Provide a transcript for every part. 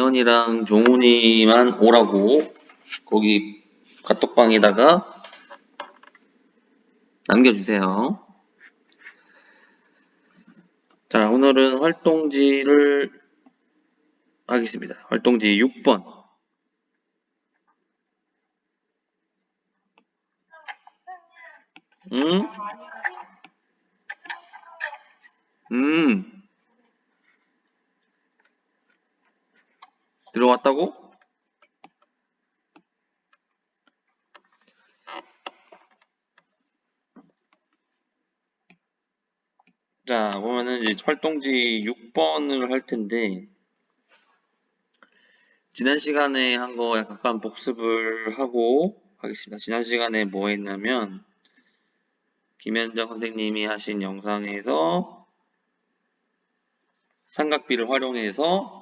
재현이랑 종훈이만 오라고 거기 카톡방에다가 남겨주세요. 자, 오늘은 활동지를 하겠습니다. 활동지 6번. 들어왔다고? 자, 보면은 이제 활동지 6번을 할 텐데, 지난 시간에 한 거 약간 복습을 하고 하겠습니다. 지난 시간에 뭐 했냐면, 김현정 선생님이 하신 영상에서 삼각비를 활용해서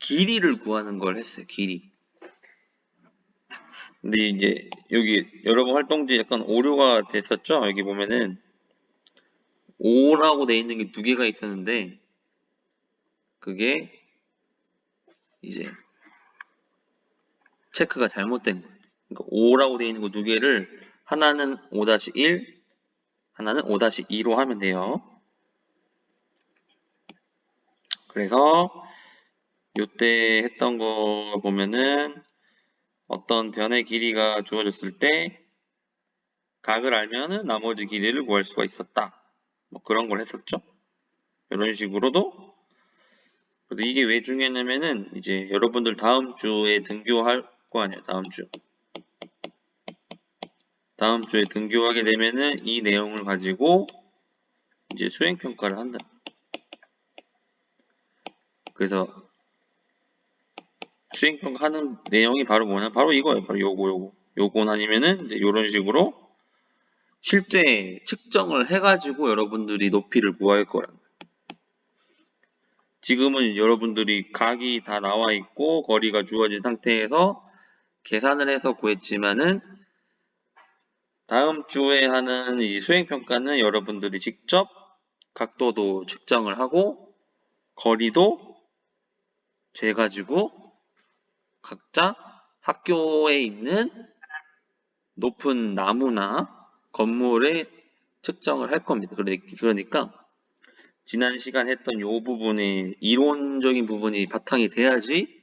길이를 구하는 걸 했어요. 길이. 근데 이제 여기 여러분 활동지 약간 오류가 됐었죠? 여기 보면은 5라고 돼 있는 게 두 개가 있었는데 그게 이제 체크가 잘못된 거예요. 그러니까 5라고 돼 있는 거 두 개를 하나는 5-1, 하나는 5-2로 하면 돼요. 그래서 요때 했던 거 보면은 어떤 변의 길이가 주어졌을 때 각을 알면은 나머지 길이를 구할 수가 있었다. 뭐 그런 걸 했었죠. 이런 식으로도. 그래서 이게 왜 중요하냐면은 이제 여러분들 다음 주에 등교할 거 아니에요. 다음 주에 등교하게 되면은 이 내용을 가지고 이제 수행평가를 한다. 그래서 수행평가 하는 내용이 바로 뭐냐? 바로 이거예요. 바로 요건 아니면은 이제 요런 식으로 실제 측정을 해가지고 여러분들이 높이를 구할 거라는 거예요. 지금은 여러분들이 각이 다 나와 있고 거리가 주어진 상태에서 계산을 해서 구했지만은 다음 주에 하는 이 수행평가는 여러분들이 직접 각도도 측정을 하고 거리도 재가지고 각자 학교에 있는 높은 나무나 건물에 측정을 할 겁니다. 그러니까 지난 시간 했던 요 부분에 이론적인 부분이 바탕이 돼야지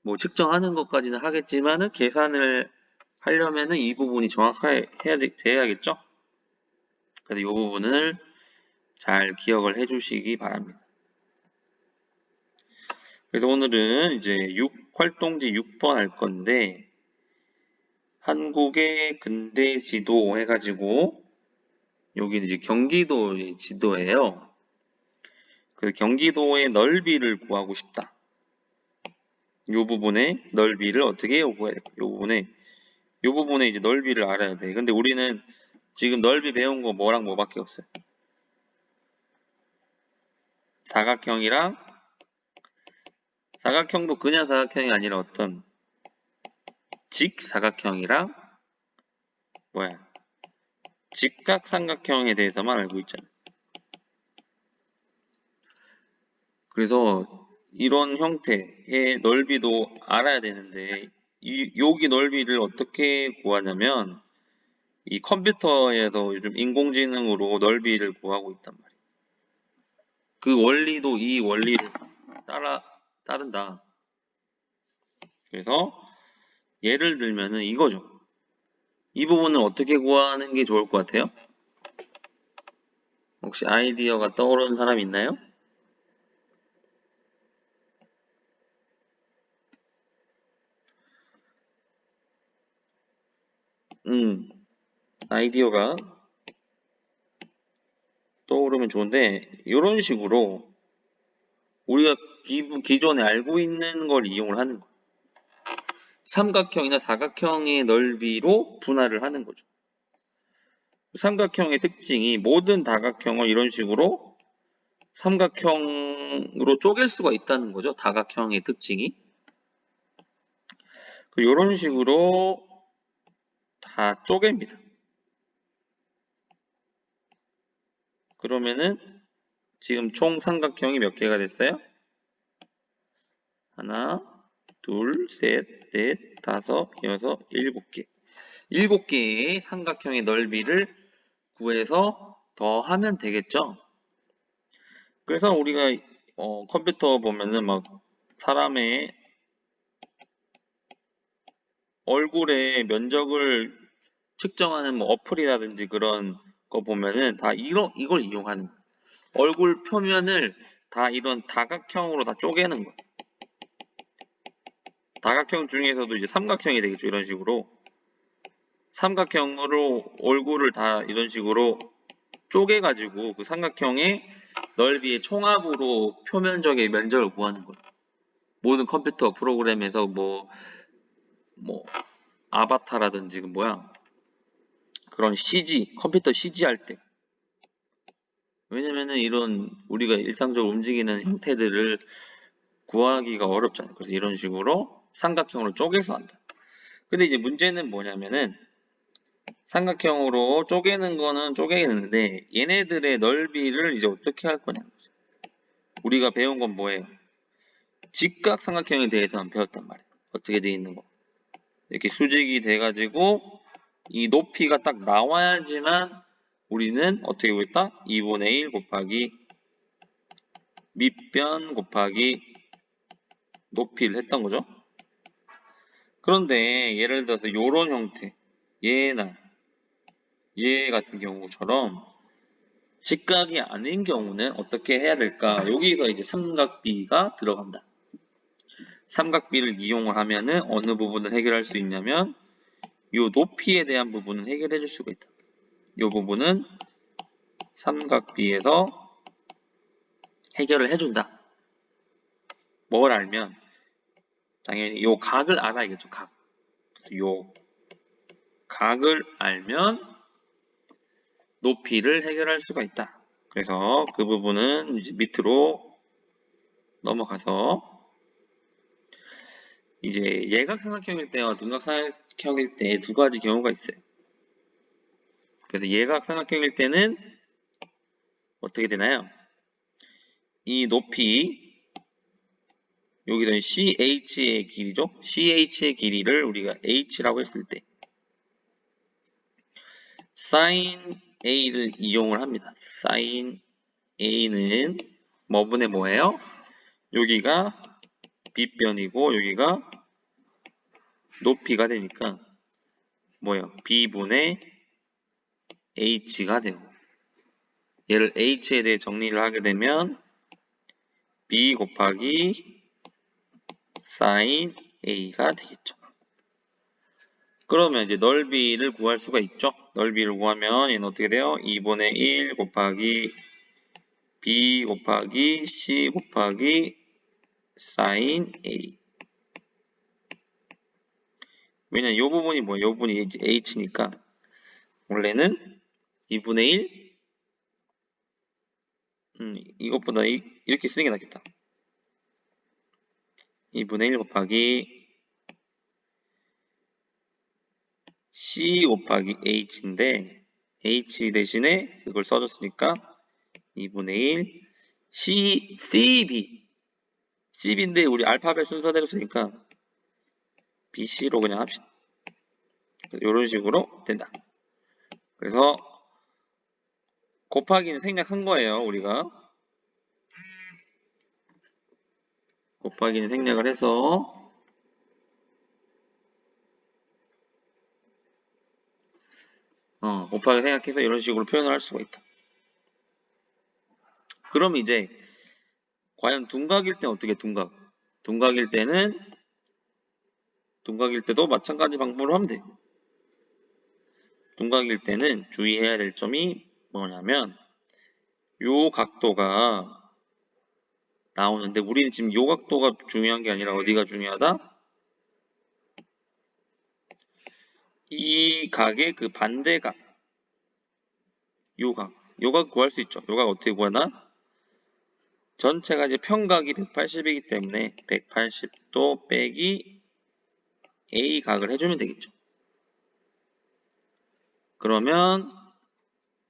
뭐 측정하는 것까지는 하겠지만은 계산을 하려면은 이 부분이 정확하게 돼야겠죠? 그래서 이 부분을 잘 기억을 해주시기 바랍니다. 그래서 오늘은 이제 활동지 6번 할 건데 한국의 근대 지도 해가지고 여기는 이제 경기도 지도예요. 그 경기도의 넓이를 구하고 싶다. 이 부분의 넓이를 어떻게 구해야 될까? 이 부분에 이제 넓이를 알아야 돼. 근데 우리는 지금 넓이 배운 거 뭐랑 뭐밖에 없어요. 사각형이랑 사각형도 그냥 사각형이 아니라 어떤 직사각형이랑 직각삼각형에 대해서만 알고 있잖아요. 그래서 이런 형태의 넓이도 알아야 되는데 여기 넓이를 어떻게 구하냐면 이 컴퓨터에서 요즘 인공지능으로 넓이를 구하고 있단 말이에요. 그 원리도 이 원리를 따른다. 그래서 예를 들면은 이거죠. 이 부분을 어떻게 구하는 게 좋을 것 같아요? 혹시 아이디어가 떠오르는 사람 있나요? 아이디어가 떠오르면 좋은데 이런 식으로 우리가 기존에 알고 있는 걸 이용을 하는 거예요. 삼각형이나 사각형의 넓이로 분할을 하는 거죠. 삼각형의 특징이 모든 다각형을 이런 식으로 삼각형으로 쪼갤 수가 있다는 거죠. 다각형의 특징이. 이런 식으로 다 쪼갭니다. 그러면은 지금 총 삼각형이 몇 개가 됐어요? 하나, 둘, 셋, 넷, 다섯, 여섯, 일곱 개. 7개의 삼각형의 넓이를 구해서 더하면 되겠죠? 그래서 우리가 컴퓨터 보면은 막 사람의 얼굴의 면적을 측정하는 뭐 어플이라든지 그런 거 보면은 다 이걸 이용하는 거예요. 얼굴 표면을 다 이런 다각형으로 다 쪼개는 거예요. 다각형 중에서도 이제 삼각형이 되겠죠. 이런 식으로. 삼각형으로 얼굴을 다 이런 식으로 쪼개가지고 그 삼각형의 넓이의 총합으로 표면적의 면적을 구하는 거예요. 모든 컴퓨터 프로그램에서 뭐 아바타라든지 그런 CG, 컴퓨터 CG 할 때. 왜냐면은 이런 우리가 일상적으로 움직이는 형태들을 구하기가 어렵잖아요. 그래서 이런 식으로 삼각형으로 쪼개서 한다. 근데 이제 문제는 뭐냐면은 삼각형으로 쪼개는 거는 쪼개는데 얘네들의 넓이를 이제 어떻게 할 거냐. 우리가 배운 건 뭐예요? 직각 삼각형에 대해서만 배웠단 말이에요. 어떻게 돼 있는 거. 이렇게 수직이 돼가지고 이 높이가 딱 나와야지만 우리는 어떻게 보겠다? 2분의 1 곱하기 밑변 곱하기 높이를 했던 거죠. 그런데 예를 들어서 이런 형태, 얘나 얘 같은 경우처럼 직각이 아닌 경우는 어떻게 해야 될까? 여기서 이제 삼각비가 들어간다. 삼각비를 이용을 하면은 어느 부분을 해결할 수 있냐면 이 높이에 대한 부분은 해결해 줄 수가 있다. 이 부분은 삼각비에서 해결을 해준다. 뭘 알면 당연히 이 각을 알아야겠죠. 각. 이 각을 알면 높이를 해결할 수가 있다. 그래서 그 부분은 이제 밑으로 넘어가서 이제 예각삼각형일 때와 둔각삼각형일 때 두 가지 경우가 있어요. 그래서 예각삼각형일 때는 어떻게 되나요? 이 높이 여기서 CH의 길이죠. CH의 길이를 우리가 H라고 했을 때 sin A를 이용을 합니다. sin A는 뭐분의 뭐예요? 여기가 B변이고 여기가 높이가 되니까 뭐예요? B분의 H가 되고 얘를 H에 대해 정리를 하게 되면 B 곱하기 sin A가 되겠죠. 그러면 이제 넓이를 구할 수가 있죠. 넓이를 구하면 얘는 어떻게 돼요? 2분의 1 곱하기 B 곱하기 C 곱하기 sin A. 왜냐면 이 부분이 뭐예요? 이 부분이 H니까 원래는 2분의 1 이것보다 이렇게 쓰는 게 낫겠다. 2분의 1 곱하기 C 곱하기 H인데 H 대신에 그걸 써줬으니까 2분의 1 CB CB인데 우리 알파벳 순서대로 쓰니까 BC로 그냥 합시다. 이런 식으로 된다. 그래서 곱하기는 생략한 거예요. 우리가 곱하기는 생략을 해서 곱하기 생각해서 이런 식으로 표현을 할 수가 있다. 그럼 이제 과연 둔각일 때는 어떻게 둔각일 때도 마찬가지 방법으로 하면 돼요. 둔각일 때는 주의해야 될 점이 뭐냐면 요 각도가 나오는데 우리는 지금 요 각도가 중요한 게 아니라 어디가 중요하다? 이 각의 그 반대각 요각 구할 수 있죠. 요각 어떻게 구하나? 전체가 이제 평각이 180이기 때문에 180도 빼기 A 각을 해주면 되겠죠. 그러면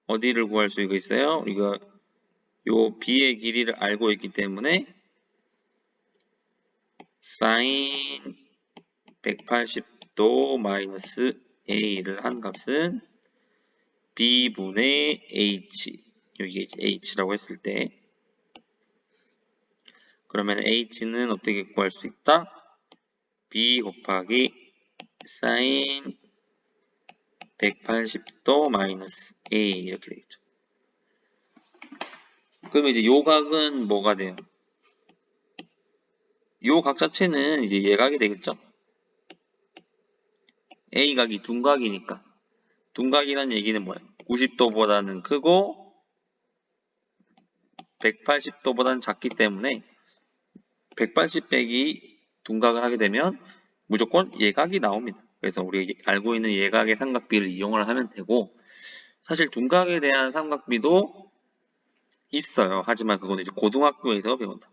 어디를 구할 수 있어요? 우리가 요 B의 길이를 알고 있기 때문에 사인 180도 마이너스 a를 한 값은 b분의 h, 여기 h라고 했을 때 그러면 h는 어떻게 구할 수 있다? b 곱하기 사인 180도 마이너스 a 이렇게 되겠죠. 그러면 이제 요 각은 뭐가 돼요? 요 각 자체는 이제 예각이 되겠죠. A각이 둔각이니까. 둔각이란 얘기는 뭐예요? 90도보다는 크고 180도보다는 작기 때문에 180 빼기 둔각을 하게 되면 무조건 예각이 나옵니다. 그래서 우리 알고 있는 예각의 삼각비를 이용을 하면 되고, 사실 둔각에 대한 삼각비도 있어요. 하지만 그거는 이제 고등학교에서 배운다.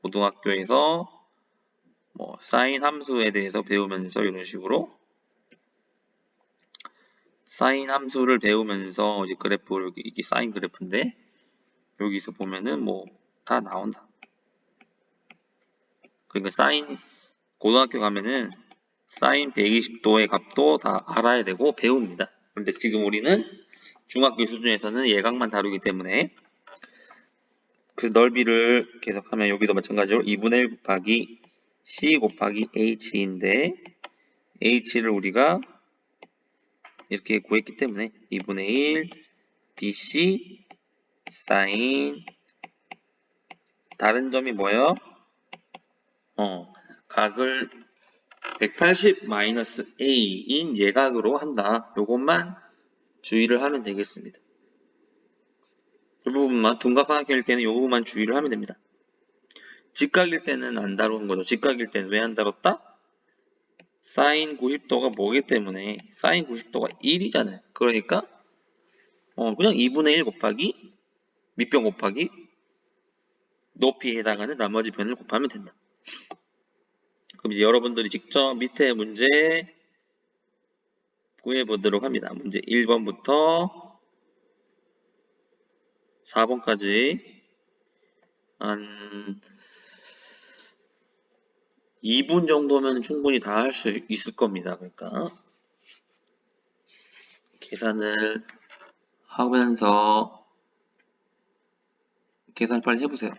고등학교에서 뭐 사인 함수에 대해서 배우면서 이런 식으로 사인 함수를 배우면서 이제 그래프를 이게 사인 그래프인데 여기서 보면은 뭐 다 나온다. 그러니까 사인 고등학교 가면은 사인 120도의 값도 다 알아야 되고 배웁니다. 그런데 지금 우리는 중학교 수준에서는 예각만 다루기 때문에 그 넓이를 계속하면 여기도 마찬가지로 2분의 1 곱하기 c 곱하기 h인데 h를 우리가 이렇게 구했기 때문에 2분의 1 bc 사인 다른 점이 뭐예요? 각을 180-a인 예각으로 한다. 요것만 주의를 하면 되겠습니다. 이 부분만 둔각삼각형일 때는 이 부분만 주의를 하면 됩니다. 직각일 때는 안 다루는 거죠. 직각일 때는 왜 안 다뤘다? 사인 90도가 뭐기 때문에 사인 90도가 1이잖아요. 그러니까 그냥 2분의 1 곱하기 밑변 곱하기 높이에 해당하는 나머지 변을 곱하면 된다. 그럼 이제 여러분들이 직접 밑에 문제 구해보도록 합니다. 문제 1번부터 4번까지 한 2분 정도면 충분히 다 할 수 있을 겁니다. 그러니까 계산을 하면서 계산 빨리 해보세요.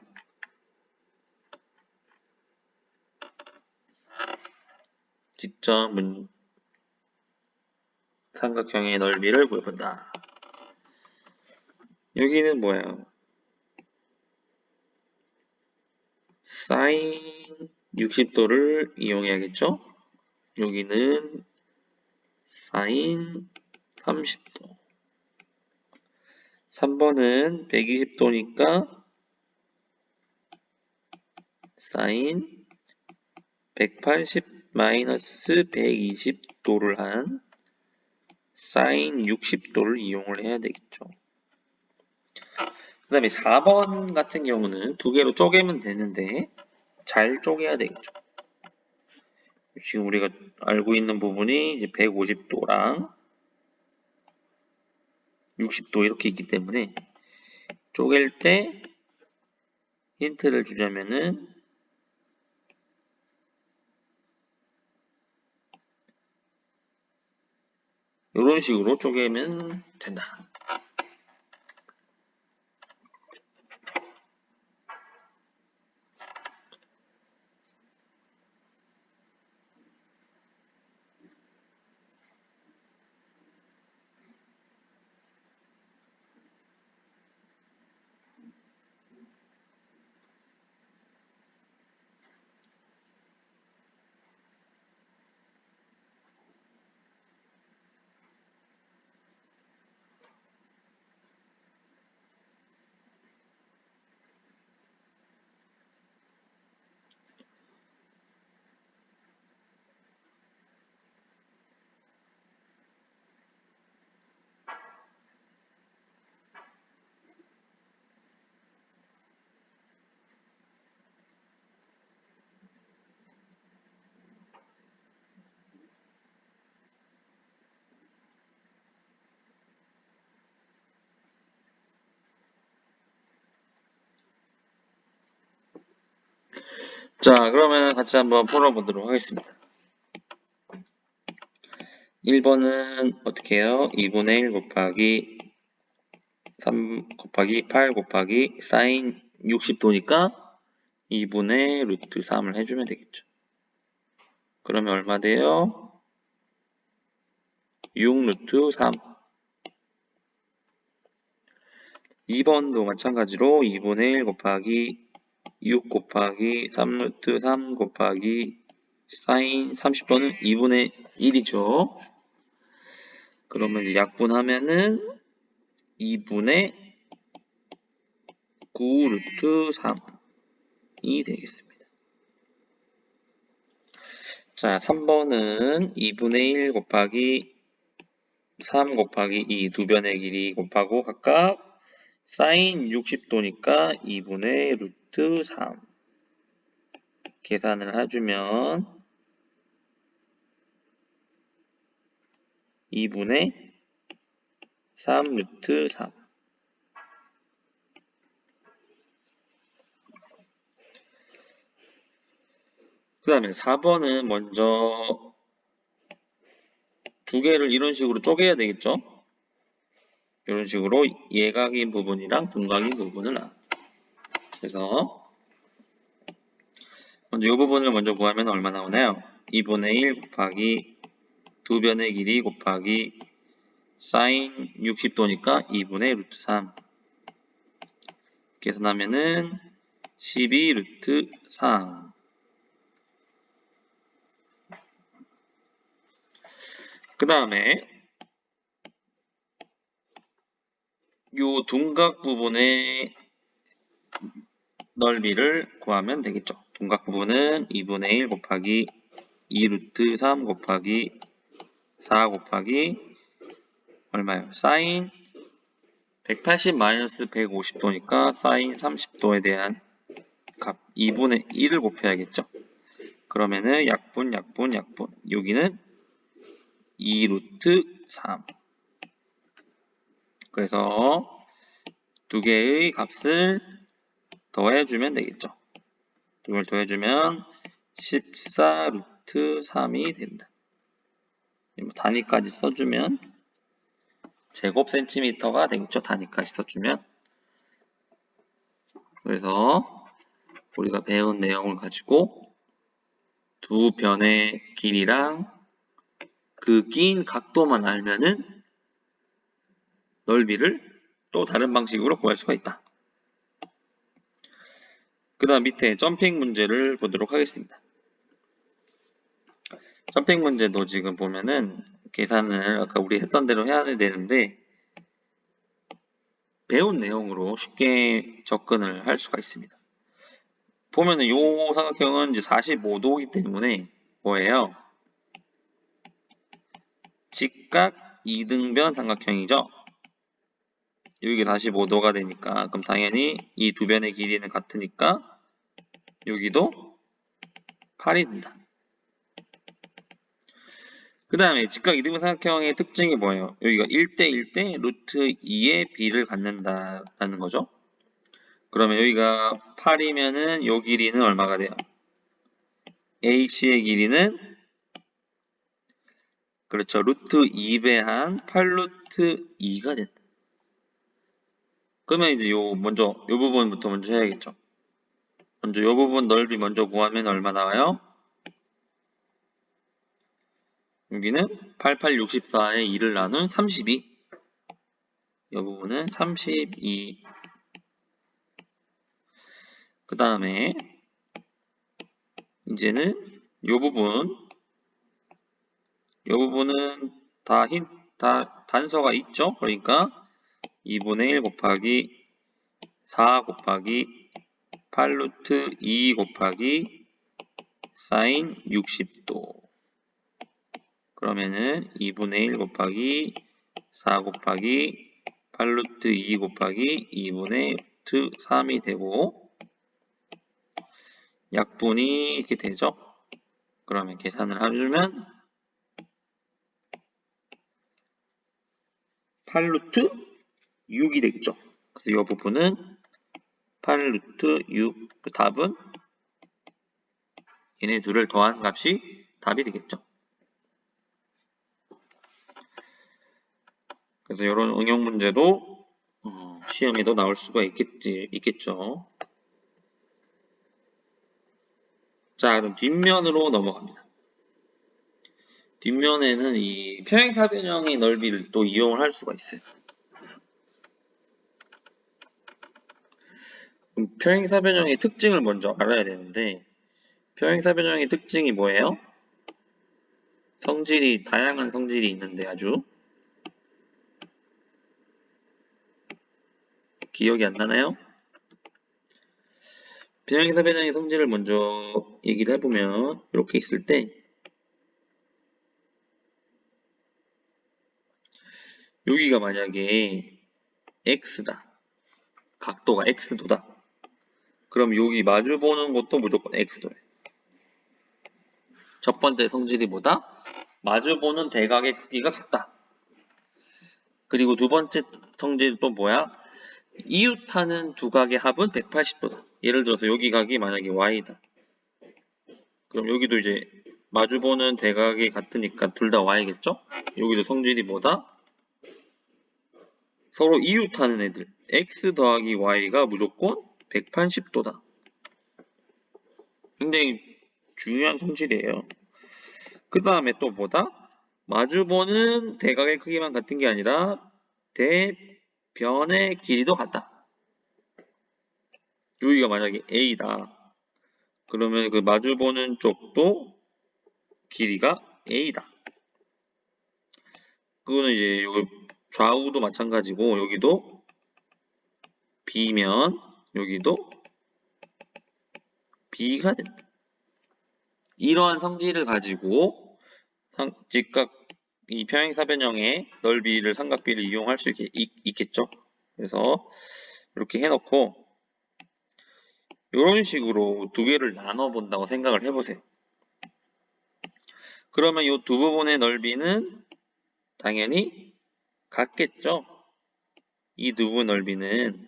직접 삼각형의 넓이를 구해본다. 여기는 뭐예요? 사인 60도를 이용해야겠죠? 여기는 사인 30도. 3번은 120도니까 사인 180 마이너스 120도를 한 사인 60도를 이용을 해야 되겠죠. 그 다음에 4번 같은 경우는 두 개로 쪼개면 되는데 잘 쪼개야 되겠죠. 지금 우리가 알고 있는 부분이 이제 150도랑 60도 이렇게 있기 때문에 쪼갤 때 힌트를 주자면은 이런 식으로 쪼개면 된다. 자, 그러면 같이 한번 풀어보도록 하겠습니다. 1번은 어떻게 해요? 2분의 1 곱하기 3 곱하기 8 곱하기 사인 60도니까 2분의 루트 3을 해주면 되겠죠. 그러면 얼마 돼요? 6 루트 3. 2번도 마찬가지로 2분의 1 곱하기 6 곱하기 3 루트 3 곱하기 사인 30도는 2분의 1이죠. 그러면 이제 약분하면은 2분의 9 루트 3이 되겠습니다. 자, 3번은 2분의 1 곱하기 3 곱하기 2 두 변의 길이 곱하고 각각 사인 60도니까 2분의 루트 3 계산을 해주면 2분의 3 루트 3. 그 다음에 4번은 먼저 두 개를 이런 식으로 쪼개야 되겠죠? 이런 식으로 예각인 부분이랑 분각인 부분을 그래서 먼저 이 부분을 먼저 구하면 얼마 나오나요? 2분의 1 곱하기 두 변의 길이 곱하기 사인 60도니까 2분의 루트 3 계산하면은 12 루트 3. 그 다음에 요 둔각 부분의 넓이를 구하면 되겠죠. 둔각 부분은 2분의 1 곱하기 2 루트 3 곱하기 4 곱하기 얼마요? 사인 180 마이너스 150도니까 사인 30도에 대한 값 2분의 1을 곱해야겠죠. 그러면은 약분 여기는 2 루트 3. 그래서 두 개의 값을 더해주면 되겠죠. 두 개를 더해주면 14 루트 3이 된다. 단위까지 써주면 제곱 센티미터가 되겠죠. 단위까지 써주면. 그래서 우리가 배운 내용을 가지고 두 변의 길이랑 그 낀 각도만 알면은 넓이를 또 다른 방식으로 구할 수가 있다. 그 다음 밑에 점핑 문제를 보도록 하겠습니다. 점핑 문제도 지금 보면은 계산을 아까 우리 했던 대로 해야 되는데 배운 내용으로 쉽게 접근을 할 수가 있습니다. 보면은 요 삼각형은 이제 45도이기 때문에 뭐예요? 직각 이등변 삼각형이죠. 여기 45도가 되니까 그럼 당연히 이 두 변의 길이는 같으니까 여기도 8이 된다. 그 다음에 직각 이등변 삼각형의 특징이 뭐예요? 여기가 1대1 대 루트 2의 비를 갖는다라는 거죠. 그러면 여기가 8이면은 요 길이는 얼마가 돼요? AC의 길이는 그렇죠. 루트 2배한 8루트 2가 된다. 그러면 이제 먼저 요 부분부터 먼저 해야겠죠. 먼저 요 부분 넓이 먼저 구하면 얼마 나와요? 여기는 88, 64에 2를 나눈 32. 이 부분은 32. 그 다음에 이제는 요 부분은 다 단서가 있죠. 그러니까 2분의 1 곱하기 4 곱하기 8루트 2 곱하기 사인 60도. 그러면은 2분의 1 곱하기 4 곱하기 8루트 2 곱하기 2분의 루트 3이 되고 약분이 이렇게 되죠. 그러면 계산을 해주면 8루트 6이 되겠죠. 그래서 이 부분은 8루트 6. 그 답은 얘네 둘을 더한 값이 답이 되겠죠. 그래서 이런 응용 문제도 시험에도 나올 수가 있겠죠. 자, 그럼 뒷면으로 넘어갑니다. 뒷면에는 이 평행사변형의 넓이를 또 이용을 할 수가 있어요. 그럼 평행사변형의 특징을 먼저 알아야 되는데, 평행사변형의 특징이 뭐예요? 다양한 성질이 있는데 아주 기억이 안 나나요? 평행사변형의 성질을 먼저 얘기를 해보면 이렇게 있을 때 여기가 만약에 x다. 각도가 x도다. 그럼 여기 마주보는 것도 무조건 x도예요. 첫 번째 성질이 뭐다? 마주보는 대각의 크기가 같다. 그리고 두 번째 성질은 또 뭐야? 이웃하는 두 각의 합은 180도다. 예를 들어서 여기 각이 만약에 y다. 그럼 여기도 이제 마주보는 대각이 같으니까 둘 다 y겠죠? 여기도 성질이 뭐다? 서로 이웃하는 애들 x 더하기 y가 무조건 180도다. 굉장히 중요한 성질이에요. 그 다음에 또 뭐다? 마주보는 대각의 크기만 같은 게 아니라 대변의 길이도 같다. 여기가 만약에 a다. 그러면 그 마주보는 쪽도 길이가 a다. 그거는 이제 여기 좌우도 마찬가지고 여기도 b면 여기도 b가 된다. 이러한 성질을 가지고 직각 이 평행사변형의 넓이를 삼각비를 이용할 수 있겠죠. 그래서 이렇게 해놓고 이런 식으로 두 개를 나눠 본다고 생각을 해보세요. 그러면 이 두 부분의 넓이는 당연히 같겠죠. 이 두 부분 넓이는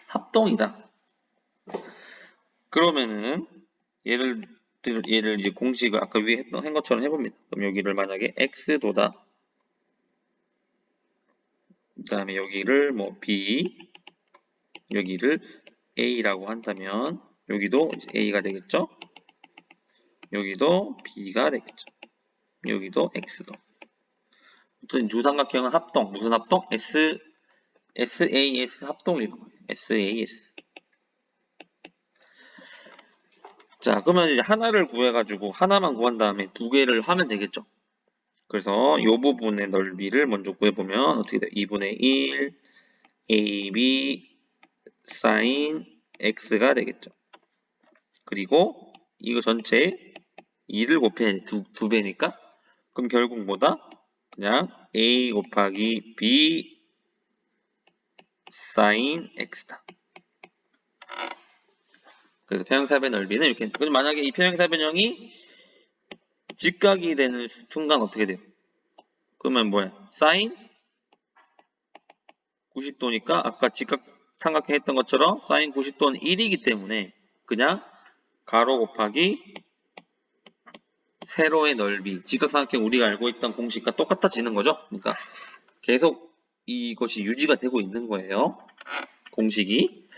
합동이다. 그러면은 얘를 이제 공식을 아까 위에 한 것처럼 해봅니다. 그럼 여기를 만약에 x도다. 그 다음에 여기를 뭐 b, 여기를 a라고 한다면 여기도 이제 a가 되겠죠. 여기도 b가 되겠죠. 여기도 x도. 아무튼 유삼각형은 합동. 무슨 합동? SAS 합동을 이루는 거예요. SAS. 자, 그러면 이제 하나를 구해가지고 하나만 구한 다음에 두 개를 하면 되겠죠. 그래서 이 부분의 넓이를 먼저 구해보면 어떻게 돼요? 2분의 1 AB sin X가 되겠죠. 그리고 이거 전체 2를 곱해 두 배니까 그럼 결국 뭐다? 그냥 A 곱하기 B sin X다. 그래서 평행사변 넓이는 이렇게. 그럼 만약에 이 평행사변형이 직각이 되는 순간 어떻게 돼요? 그러면 뭐야? sin 90도니까 아까 직각 삼각형 했던 것처럼 sin 90도는 1이기 때문에 그냥 가로 곱하기 세로의 넓이, 직각삼각형 우리가 알고 있던 공식과 똑같아지는 거죠. 그러니까 계속 이것이 유지가 되고 있는 거예요. 공식이.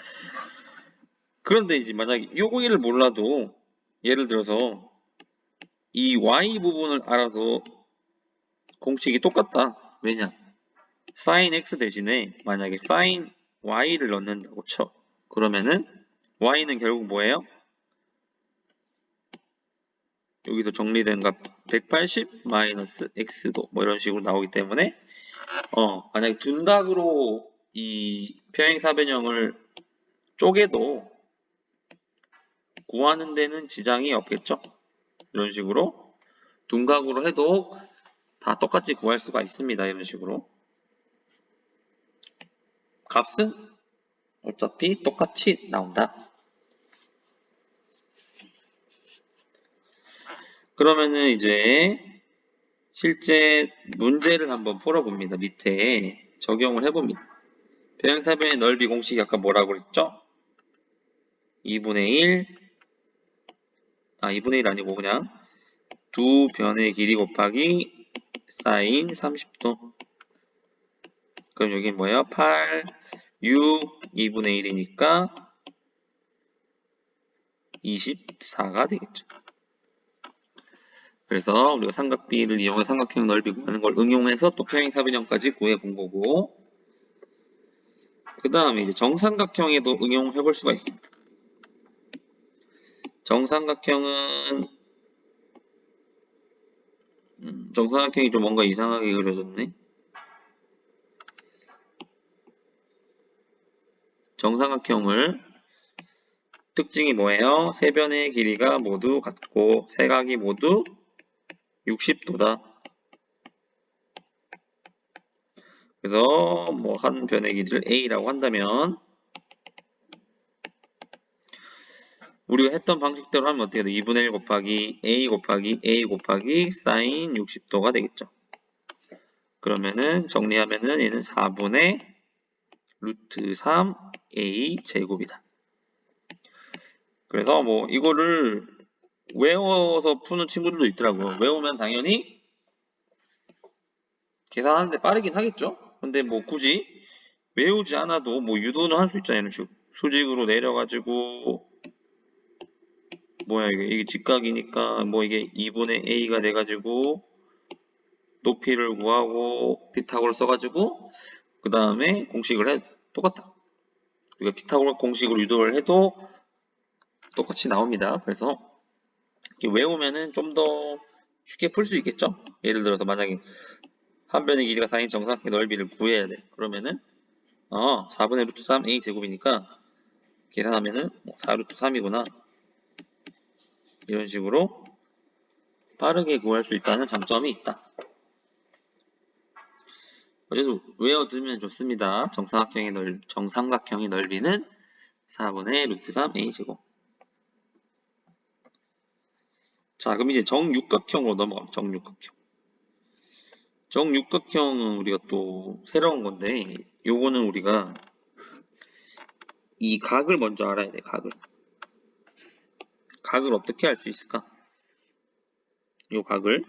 그런데 이제 만약에 요거를 몰라도 예를 들어서 이 y 부분을 알아서 공식이 똑같다. 왜냐? sin x 대신에 만약에 sin y를 넣는다고 쳐. 그러면은 y는 결국 뭐예요? 여기서 정리된 값 180 마이너스 x도 뭐 이런 식으로 나오기 때문에 만약에 둔각으로 이 평행사변형을 쪼개도 구하는 데는 지장이 없겠죠? 이런 식으로 둔각으로 해도 다 똑같이 구할 수가 있습니다. 이런 식으로 값은 어차피 똑같이 나온다. 그러면은 이제 실제 문제를 한번 풀어봅니다. 밑에 적용을 해봅니다. 평행사변의 넓이 공식이 아까 뭐라고 그랬죠? 2분의 1 2분의 1 아니고 그냥 두 변의 길이 곱하기 사인 30도. 그럼 여기 뭐예요? 8, 6, 2분의 1이니까 24가 되겠죠. 그래서 우리가 삼각비를 이용해 삼각형 넓이 구하는 걸 응용해서 또 평행사변형까지 구해 본 거고, 그 다음에 이제 정삼각형에도 응용해 볼 수가 있습니다. 정삼각형은 정삼각형이 좀 뭔가 이상하게 그려졌네. 정삼각형을 특징이 뭐예요? 세 변의 길이가 모두 같고 세 각이 모두 60도다. 그래서 뭐 한 변의 길이를 A라고 한다면 우리가 했던 방식대로 하면 어떻게 돼? 2분의 1 곱하기 A 곱하기 A 곱하기 사인 60도가 되겠죠. 그러면은 정리하면은 얘는 4분의 루트 3 A 제곱이다. 그래서 뭐 이거를 외워서 푸는 친구들도 있더라고요. 외우면 당연히 계산하는데 빠르긴 하겠죠. 근데 뭐 굳이 외우지 않아도 뭐 유도는 할 수 있잖아요. 수직으로 내려가지고 뭐야 이게 직각이니까 뭐 이게 2분의 A가 돼가지고 높이를 구하고 피타고를 써가지고 그 다음에 공식을 해 똑같다. 우리가 피타고라 공식으로 유도를 해도 똑같이 나옵니다. 그래서 외우면은 좀 더 쉽게 풀 수 있겠죠. 예를 들어서 만약에 한 변의 길이가 4인 정사각의 넓이를 구해야 돼. 그러면은 4분의 루트 3 A 제곱이니까 계산하면은 4 루트 3이구나. 이런 식으로 빠르게 구할 수 있다는 장점이 있다. 어쨌든 외워두면 좋습니다. 정삼각형의 넓이는 4분의 루트 3 A 제곱. 자, 그럼 이제 정육각형으로 넘어갑니다. 정육각형. 정육각형은 우리가 또 새로운 건데, 요거는 우리가 이 각을 먼저 알아야 돼, 각을. 각을 어떻게 알 수 있을까? 요 각을.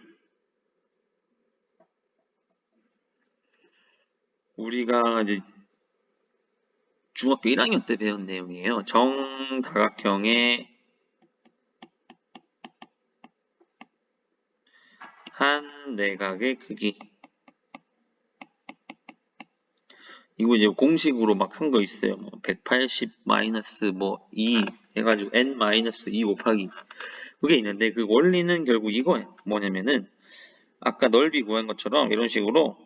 우리가 이제 중학교 1학년 때 배운 내용이에요. 정다각형의 한 내각의 크기. 이거 이제 공식으로 막 한 거 있어요. 뭐 180 마이너스 뭐 2 해가지고 n 마이너스 2 곱하기 그게 있는데 그 원리는 결국 이거예요. 뭐냐면은 아까 넓이 구한 것처럼 이런 식으로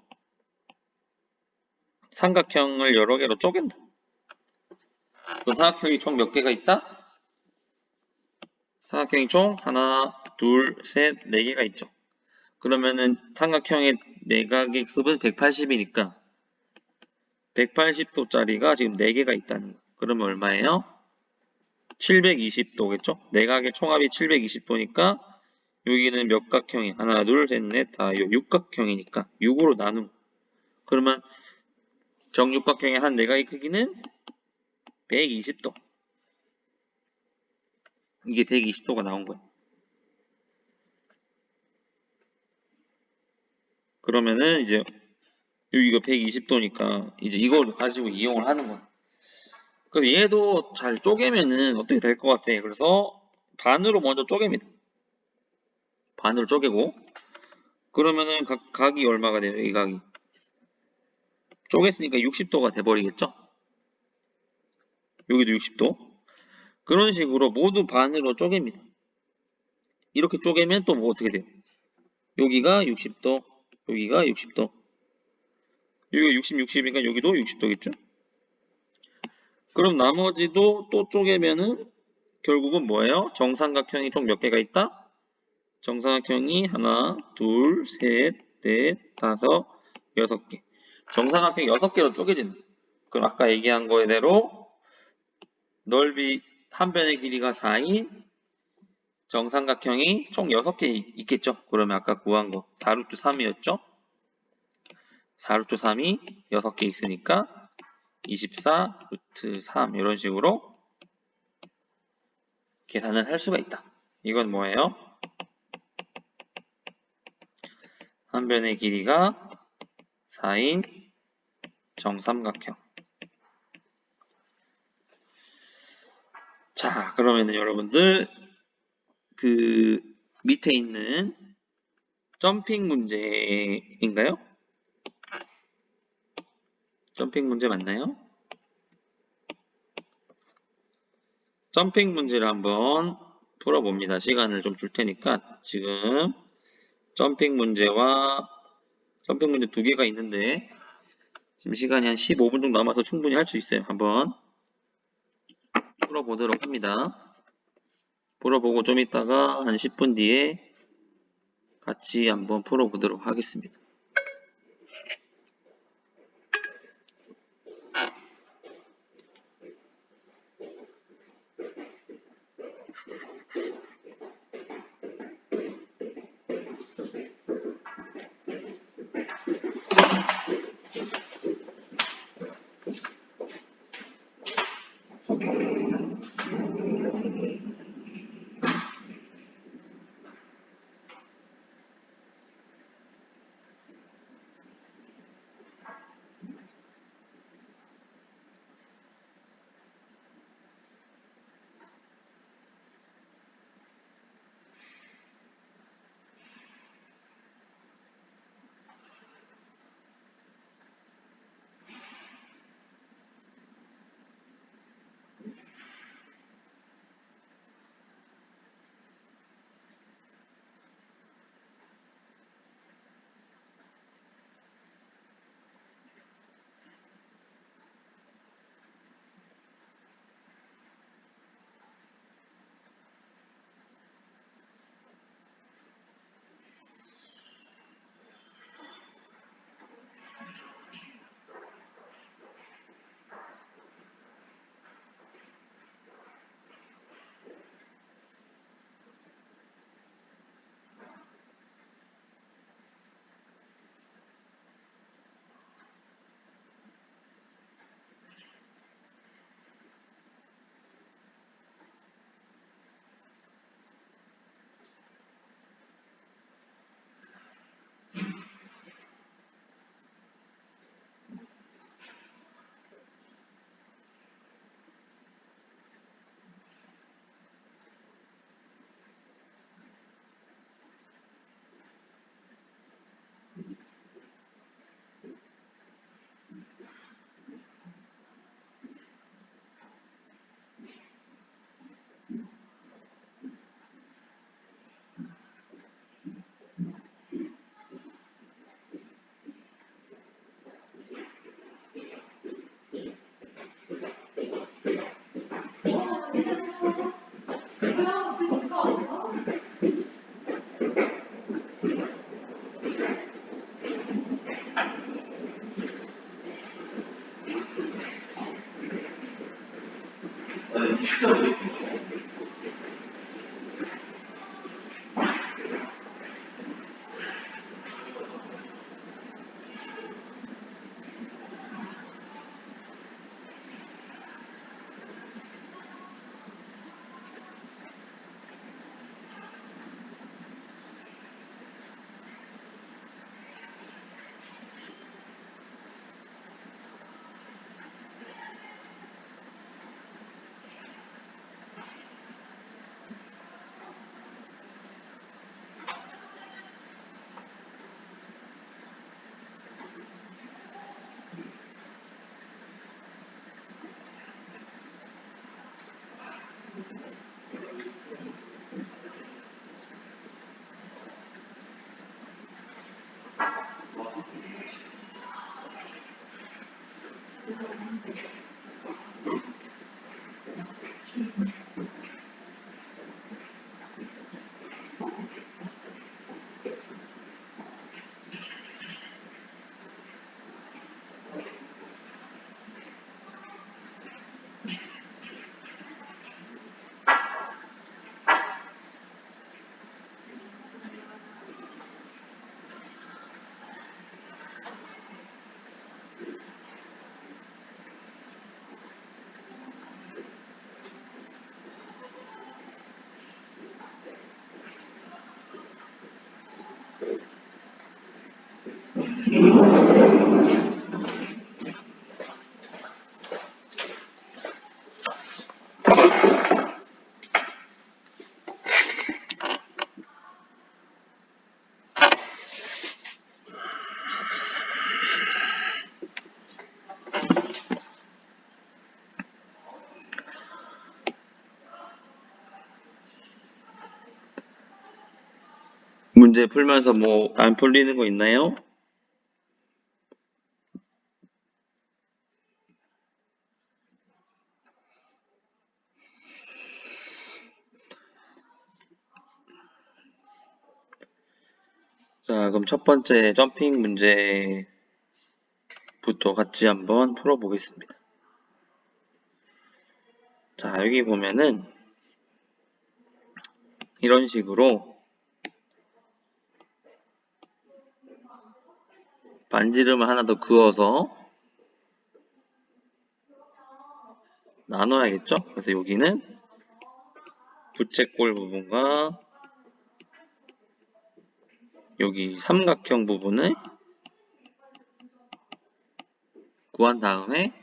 삼각형을 여러 개로 쪼갠다. 그 삼각형이 총 몇 개가 있다? 삼각형이 총 하나, 둘, 셋, 네 개가 있죠. 그러면은 삼각형의 내각의 흡은 180이니까 180도짜리가 지금 4개가 있다는 거. 그러면 얼마예요? 720도겠죠? 내각의 총합이 720도니까 여기는 몇 각형이? 하나, 둘, 셋, 넷, 다 육각형이니까 6으로 나누. 그러면 정육각형의 한 내각의 크기는 120도. 이게 120도가 나온 거예요. 그러면은 이제 여기가 120도니까 이제 이걸 가지고 이용을 하는 거야. 그래서 얘도 잘 쪼개면은 어떻게 될 것 같아. 그래서 반으로 먼저 쪼갭니다. 반으로 쪼개고 그러면은 각이 얼마가 돼요? 이 각이 쪼갰으니까 60도가 돼버리겠죠? 여기도 60도. 그런 식으로 모두 반으로 쪼갭니다. 이렇게 쪼개면 또 뭐 어떻게 돼요? 여기가 60도, 여기가 60도. 여기가 60, 60이니까 여기도 60도겠죠? 그럼 나머지도 또 쪼개면은 결국은 뭐예요? 정삼각형이 총 몇 개가 있다? 정삼각형이 하나, 둘, 셋, 넷, 다섯, 6개. 정삼각형 6개로 쪼개진다. 그럼 아까 얘기한 거대로 넓이 한 변의 길이가 4인 정삼각형이 총 6개 있겠죠? 그러면 아까 구한 거 4루트 3이었죠? 4루트 3이 6개 있으니까 24 루트 3 이런 식으로 계산을 할 수가 있다. 이건 뭐예요? 한 변의 길이가 4인 정삼각형. 자, 그러면은 여러분들 그 밑에 있는 점핑 문제인가요? 점핑 문제 맞나요? 점핑 문제를 한번 풀어봅니다. 시간을 좀 줄 테니까 지금 점핑 문제 두 개가 있는데 지금 시간이 한 15분 정도 남아서 충분히 할 수 있어요. 한번 풀어보도록 합니다. 풀어보고 좀 있다가 한 10분 뒤에 같이 한번 풀어보도록 하겠습니다. 문제 풀면서 뭐 안 풀리는 거 있나요? 자, 그럼 첫 번째 점핑 문제부터 같이 한번 풀어보겠습니다. 자, 여기 보면은 이런 식으로 반지름을 하나 더 그어서 나눠야겠죠? 그래서 여기는 부채꼴 부분과 여기 삼각형 부분을 구한 다음에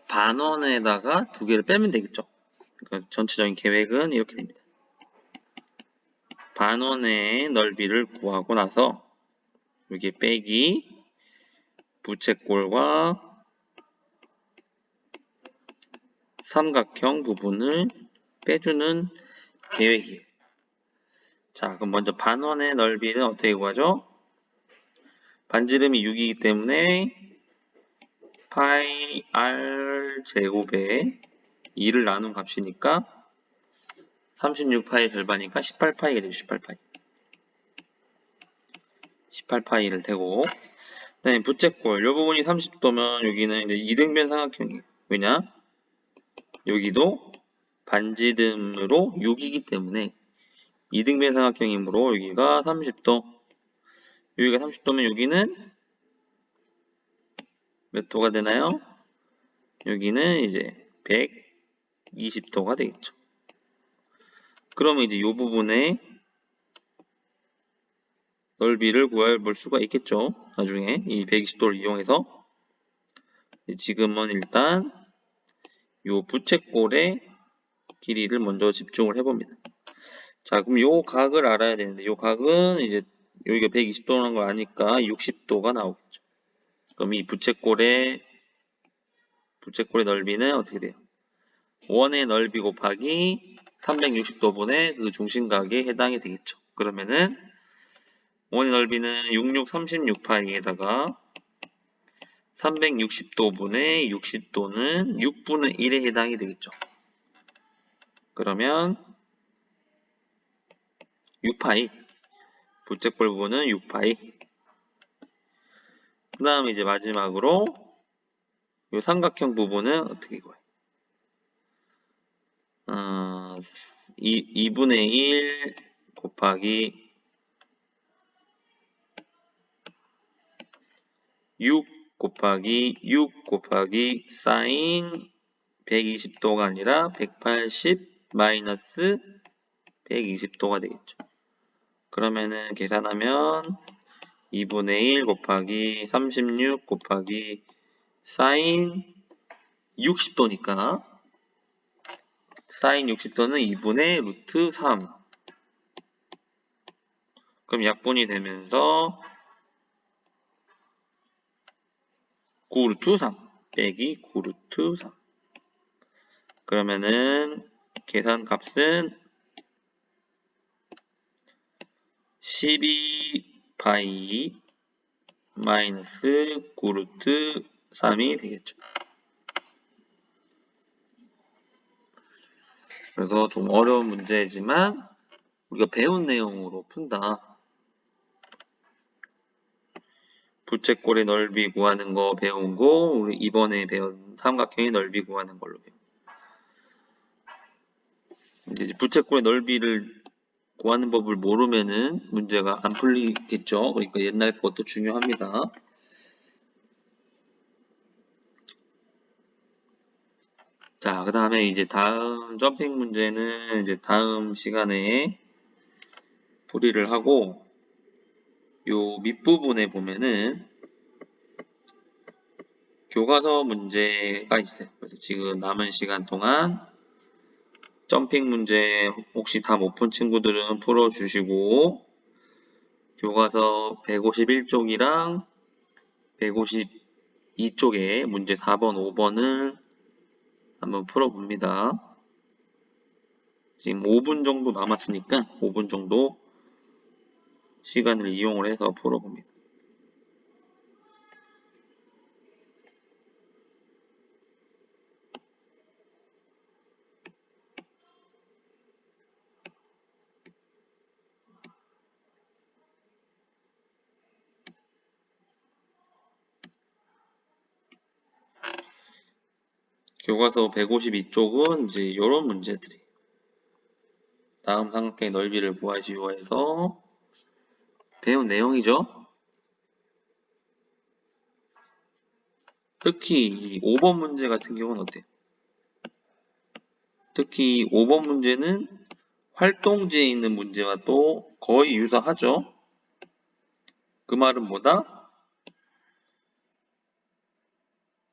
반원에다가 두 개를 빼면 되겠죠? 그러니까 전체적인 계획은 이렇게 됩니다. 반원의 넓이를 구하고 나서 여기 빼기 부채꼴과 삼각형 부분을 빼주는 계획이에요. 자, 그럼 먼저 반원의 넓이는 어떻게 구하죠? 반지름이 6이기 때문에 파이 r 제곱에 2를 나눈 값이니까 36파이 절반이니까 18파이가 되죠. 18파이. 18파이를 대고 그다음에 부채꼴 이 부분이 30도면 여기는 이제 이등변 삼각형이에요. 왜냐? 여기도 반지름으로 6이기 때문에 이등변 삼각형이므로 여기가 30도 여기가 30도면 여기는 몇 도가 되나요? 여기는 이제 120도가 되겠죠. 그러면 이제 이 부분의 넓이를 구해볼 수가 있겠죠. 나중에 이 120도를 이용해서 지금은 일단 이 부채꼴의 길이를 먼저 집중을 해봅니다. 자, 그럼 이 각을 알아야 되는데 이 각은 이제 여기가 120도라는 걸 아니까 60도가 나오겠죠. 그럼 이 부채꼴의 넓이는 어떻게 돼요? 원의 넓이 곱하기 360도분의 그 중심각에 해당이 되겠죠. 그러면은 원의 넓이는 66, 36파이에다가 360도분의 60도는 6분의 1에 해당이 되겠죠. 그러면 6파이 부채꼴 부분은 6파이 그 다음에 이제 마지막으로 이 삼각형 부분은 어떻게 구해요? 2분의 1 곱하기 6 곱하기 6 곱하기 사인 120도가 아니라 180 마이너스 120도가 되겠죠. 그러면은 계산하면 2분의 1 곱하기 36 곱하기 사인 60도니까 사인 60도는 2분의 루트 3 그럼 약분이 되면서 9루트 3 빼기 9루트 3 그러면은 계산 값은 12파이 마이너스 9루트 3이 되겠죠. 그래서 좀 어려운 문제지만 우리가 배운 내용으로 푼다. 부채꼴의 넓이 구하는 거 배운 거 우리 이번에 배운 삼각형의 넓이 구하는 걸로 배운 이제 부채꼴의 넓이를 구하는 법을 모르면은 문제가 안 풀리겠죠. 그러니까 옛날 것도 중요합니다. 자, 그 다음에 이제 다음 점핑 문제는 이제 다음 시간에 풀이를 하고 요 밑부분에 보면은 교과서 문제가 있어요. 그래서 지금 남은 시간 동안 점핑 문제 혹시 다 못 푼 친구들은 풀어주시고 교과서 151쪽이랑 152쪽에 문제 4번, 5번을 한번 풀어봅니다. 지금 5분 정도 남았으니까 5분 정도 시간을 이용을 해서 풀어봅니다. 교과서 152쪽은 이제 이런 문제들이 다음 삼각형의 넓이를 구하시오 해서 배운 내용이죠. 특히 이 5번 문제 같은 경우는 어때요? 특히 5번 문제는 활동지에 있는 문제와 또 거의 유사하죠. 그 말은 뭐다?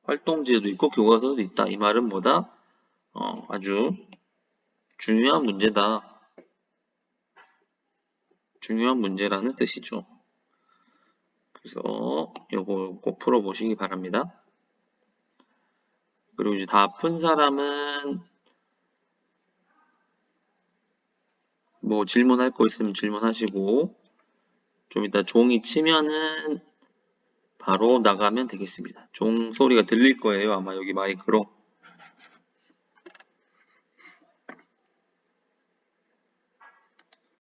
활동지에도 있고 교과서도 있다. 이 말은 뭐다? 아주 중요한 문제다. 중요한 문제라는 뜻이죠. 그래서 요거 꼭 풀어보시기 바랍니다. 그리고 이제 다 푼 사람은 뭐 질문할 거 있으면 질문하시고 좀 이따 종이 치면은 바로 나가면 되겠습니다. 종 소리가 들릴 거예요. 아마 여기 마이크로.